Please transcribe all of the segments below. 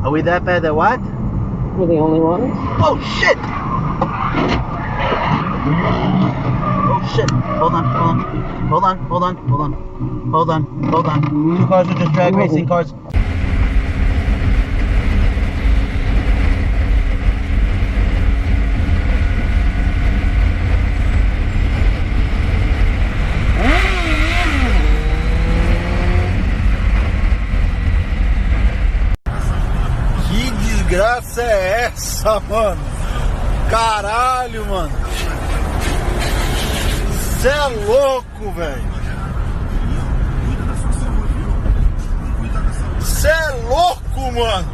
Are we that bad that what? We're the only ones. Oh shit! Oh shit! Hold on, hold on. Hold on, hold on, hold on. Hold on, hold on. Two cars are just drag racing cars. Que desgraça é essa, mano? Caralho, mano. Cê é louco, velho. Cê é louco, mano.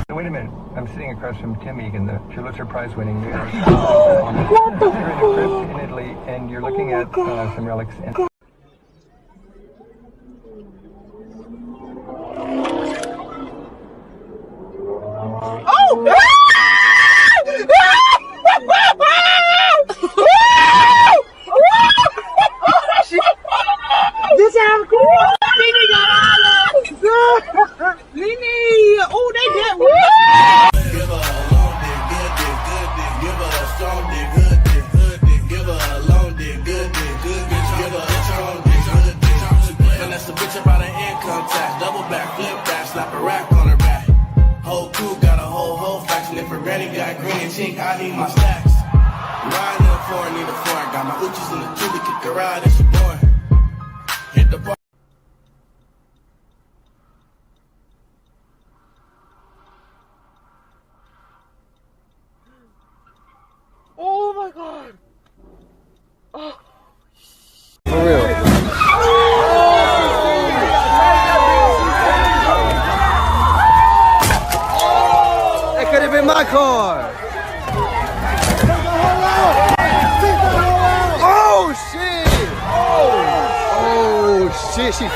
Wait a minute. I'm sitting across from Tim Egan, the Pulitzer Prize-winning What the You're in a crypt in Italy, and you're looking at some relics. And This sounds cool! Nene got all of Nene! Oh, they did what? Give her a long dick, good dick, good dick. Give her a strong dick, good dick, good dick. Give her a long dick, good dick, good bitch. Give her a strong dick, good dick. Finesse the bitch up out of income tax. Double back, flip back, slap a rack on her back. Whole crew got a whole faction. If her granny got green and chink, I need my stacks. Riding in the floor, need a floor. Got my Uchis in the tube, kick the ride, it's your boy. Hit the bar. Oh my god! Oh. For real. That could have been my car. Oh shit! Oh shit! She.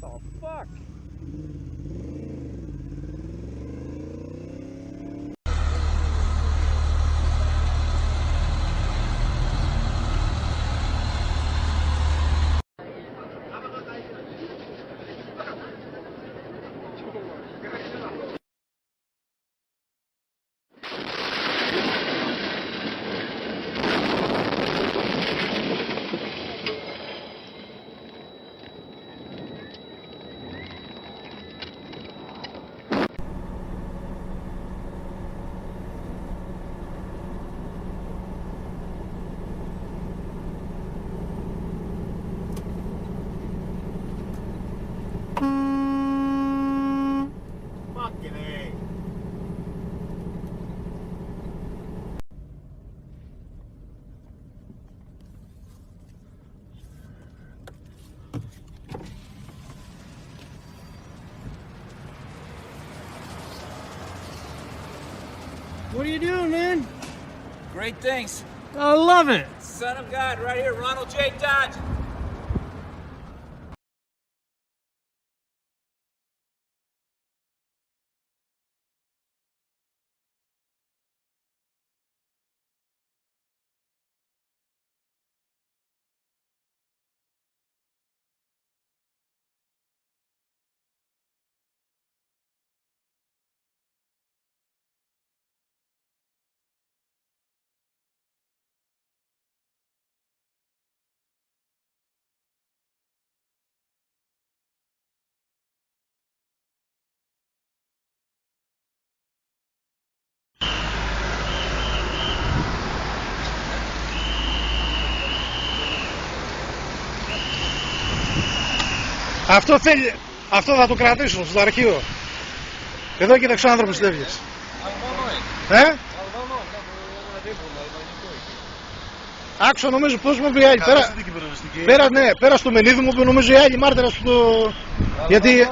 Oh fuck! Fucking A. What are you doing, man? Great things. I love it. Son of God, right here, Ronald J. Dodge. Αυτό θέλει, αυτό θα το κρατήσω στο αρχείο. Εδώ κοίταξε ο άνθρωπος τέτοιες. Άκουσα νομίζω πώς μου πει η άλλη. Πέρα στο μενίδι μου που νομίζω η άλλη μάρτυρα στο... Γιατί